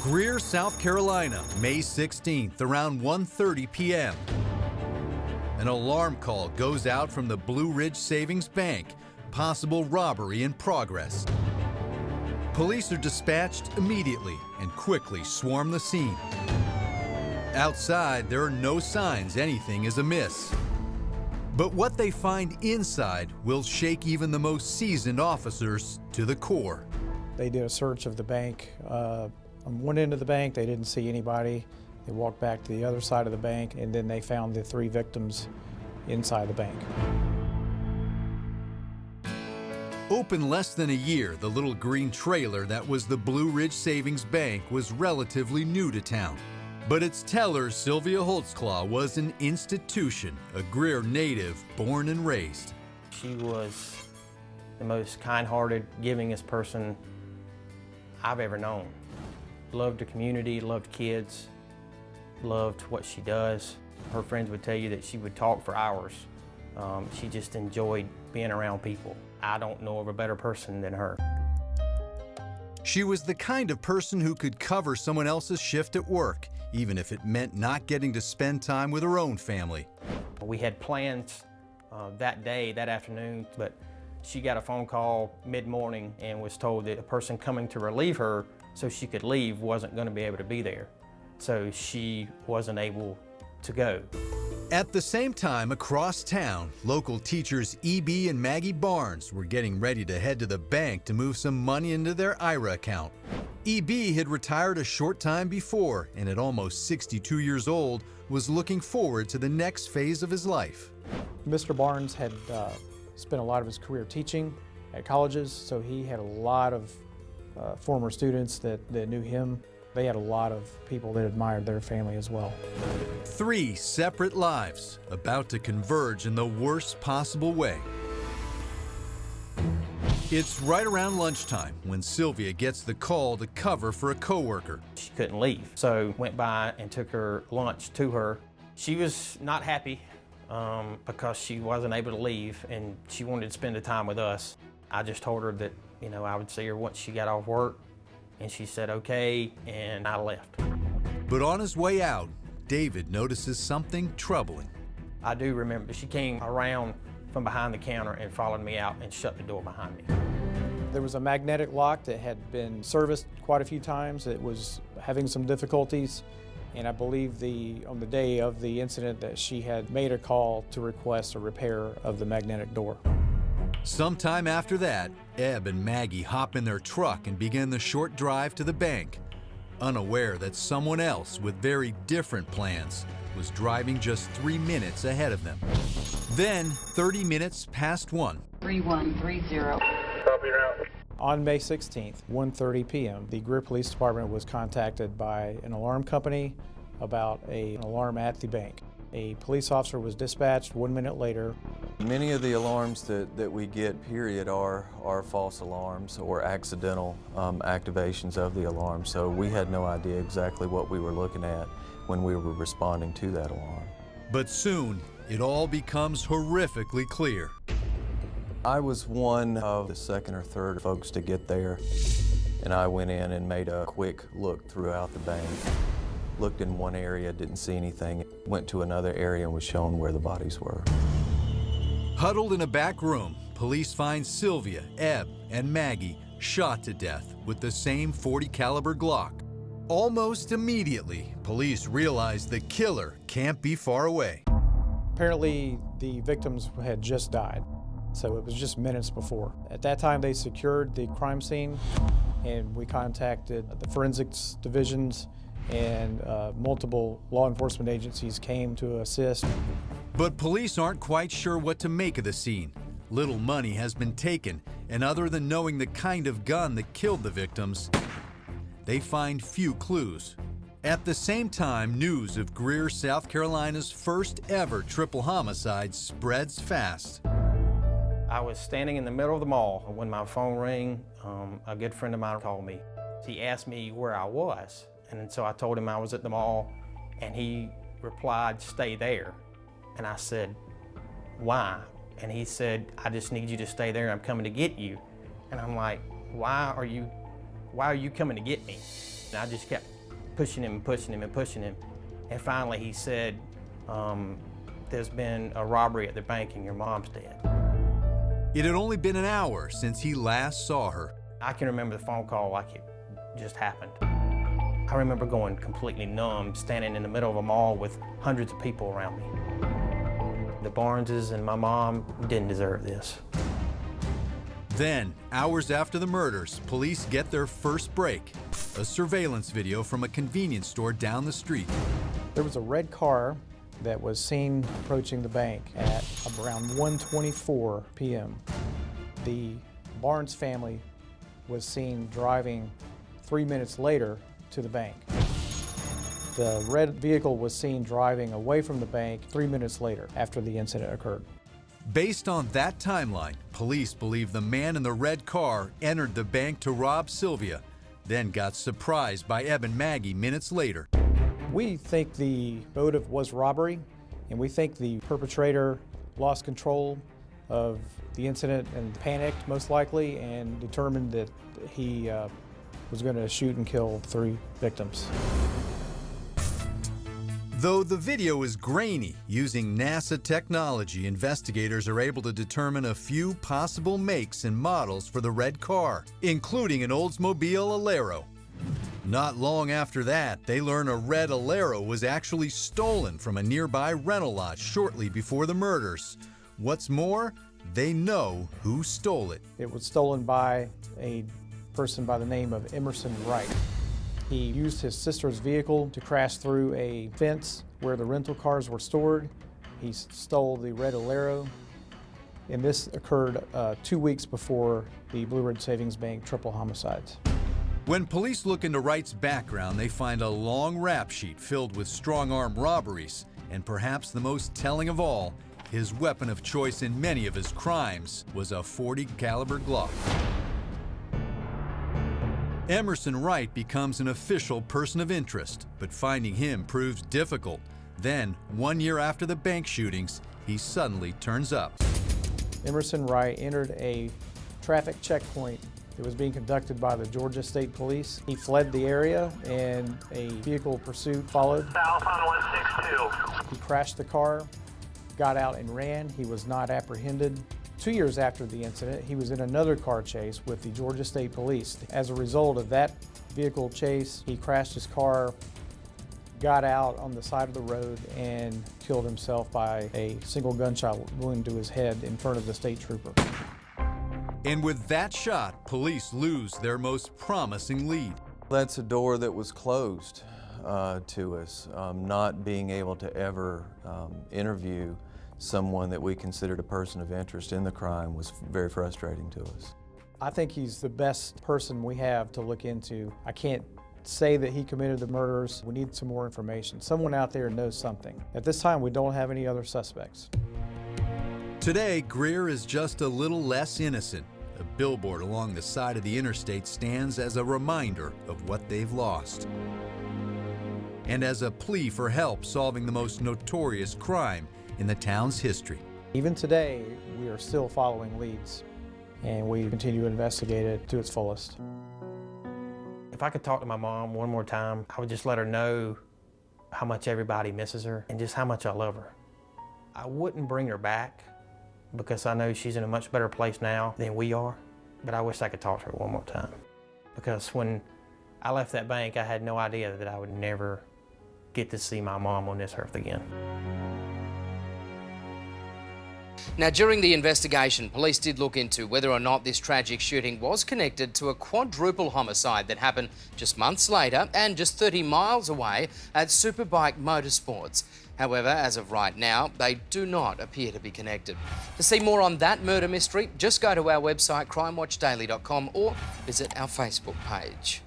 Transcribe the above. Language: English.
Greer, South Carolina, May 16th, around 1:30 p.m. An alarm call goes out from the Blue Ridge Savings Bank. Possible robbery in progress. Police are dispatched immediately and quickly swarm the scene. Outside, there are no signs anything is amiss. But what they find inside will shake even the most seasoned officers to the core. They did a search of the bank. On one end of the bank, they didn't see anybody. They walked back to the other side of the bank, and then they found the 3 victims inside the bank. Open less than a year, the little green trailer that was the Blue Ridge Savings Bank was relatively new to town. But its teller, Sylvia Holtzclaw, was an institution, a Greer native born and raised. She was the most kind-hearted, givingest person I've ever known. Loved the community, loved kids, loved what she does. Her friends would tell you that she would talk for hours. She just enjoyed being around people. I don't know of a better person than her. She was the kind of person who could cover someone else's shift at work, even if it meant not getting to spend time with her own family. We had plans that day, that afternoon, but she got a phone call mid-morning and was told that a person coming to relieve her so she could leave wasn't going to be able to be there. So she wasn't able to go. At the same time, across town, local teachers E.B. and Maggie Barnes were getting ready to head to the bank to move some money into their IRA account. E.B. had retired a short time before and at almost 62 years old was looking forward to the next phase of his life. Mr. Barnes had spent a lot of his career teaching at colleges, so he had a lot of former students that knew him. They had a lot of people that admired their family as well. 3 separate lives about to converge in the worst possible way. It's right around lunchtime when Sylvia gets the call to cover for a coworker. She couldn't leave, so went by and took her lunch to her. She was not happy because she wasn't able to leave and she wanted to spend the time with us. I just told her that, you know, I would see her once she got off work, and she said okay, and I left. But on his way out, David notices something troubling. I do remember she came around from behind the counter and followed me out and shut the door behind me. There was a magnetic lock that had been serviced quite a few times. It was having some difficulties, and I believe on the day of the incident that she had made a call to request a repair of the magnetic door. Sometime after that, Eb and Maggie hop in their truck and begin the short drive to the bank, unaware that someone else with very different plans was driving just 3 minutes ahead of them. Then, 30 minutes past 1. 3130. Copy route. On May 16th, 1:30 p.m., the Greer Police Department was contacted by an alarm company about an alarm at the bank. A police officer was dispatched 1 minute later. Many of the alarms that we get, period, are false alarms or accidental activations of the alarm. So we had no idea exactly what we were looking at when we were responding to that alarm. But soon, it all becomes horrifically clear. I was one of the second or third folks to get there, and I went in and made a quick look throughout the bank. Looked in one area, didn't see anything. Went to another area and was shown where the bodies were. Huddled in a back room, police find Sylvia, Eb, and Maggie shot to death with the same .40 caliber Glock. Almost immediately, police realize the killer can't be far away. Apparently, the victims had just died, so it was just minutes before. At that time, they secured the crime scene, and we contacted the forensics divisions, and multiple law enforcement agencies came to assist. But police aren't quite sure what to make of the scene. Little money has been taken, and other than knowing the kind of gun that killed the victims, they find few clues. At the same time, news of Greer, South Carolina's first ever triple homicide spreads fast. I was standing in the middle of the mall when my phone rang. A good friend of mine called me. He asked me where I was, and so I told him I was at the mall, and he replied, "Stay there." And I said, "Why?" And he said, "I just need you to stay there. I'm coming to get you." And I'm like, why are you coming to get me? And I just kept pushing him and pushing him and pushing him. And finally he said, there's been a robbery at the bank and your mom's dead. It had only been an hour since he last saw her. I can remember the phone call like it just happened. I remember going completely numb, standing in the middle of a mall with hundreds of people around me. The Barneses and my mom didn't deserve this. Then, hours after the murders, police get their first break. A surveillance video from a convenience store down the street. There was a red car that was seen approaching the bank at around 1:24 p.m. The Barnes family was seen driving 3 minutes later to the bank. The red vehicle was seen driving away from the bank 3 minutes later after the incident occurred. Based on that timeline, police believe the man in the red car entered the bank to rob Sylvia, then got surprised by Eb and Maggie minutes later. We think the motive was robbery, and we think the perpetrator lost control of the incident and panicked, most likely, and determined that he was going to shoot and kill 3 victims. Though the video is grainy, using NASA technology, investigators are able to determine a few possible makes and models for the red car, including an Oldsmobile Alero. Not long after that, they learn a red Alero was actually stolen from a nearby rental lot shortly before the murders. What's more, they know who stole it. It was stolen by a person by the name of Emerson Wright. He used his sister's vehicle to crash through a fence where the rental cars were stored. He stole the red Alero, and this occurred 2 weeks before the Blue Ridge Savings Bank triple homicides. When police look into Wright's background, they find a long rap sheet filled with strong-arm robberies, and perhaps the most telling of all, his weapon of choice in many of his crimes was a .40 caliber Glock. Emerson Wright becomes an official person of interest, but finding him proves difficult. Then, 1 year after the bank shootings, he suddenly turns up. Emerson Wright entered a traffic checkpoint that was being conducted by the Georgia State Police. He fled the area and a vehicle pursuit followed. South on 162. He crashed the car, got out and ran. He was not apprehended. 2 years after the incident, he was in another car chase with the Georgia State Police. As a result of that vehicle chase, he crashed his car, got out on the side of the road, and killed himself by a single gunshot wound to his head in front of the state trooper. And with that shot, police lose their most promising lead. That's a door that was closed to us. Not being able to ever interview someone that we considered a person of interest in the crime was very frustrating to us. I think he's the best person we have to look into. I can't say that he committed the murders. We need some more information. Someone out there knows something. At this time, we don't have any other suspects. Today, Greer is just a little less innocent. A billboard along the side of the interstate stands as a reminder of what they've lost, and as a plea for help solving the most notorious crime in the town's history. Even today, we are still following leads, and we continue to investigate it to its fullest. If I could talk to my mom one more time, I would just let her know how much everybody misses her and just how much I love her. I wouldn't bring her back because I know she's in a much better place now than we are, but I wish I could talk to her one more time. Because when I left that bank, I had no idea that I would never get to see my mom on this earth again. Now, during the investigation, police did look into whether or not this tragic shooting was connected to a quadruple homicide that happened just months later and just 30 miles away at Superbike Motorsports. However, as of right now, they do not appear to be connected. To see more on that murder mystery, just go to our website crimewatchdaily.com or visit our Facebook page.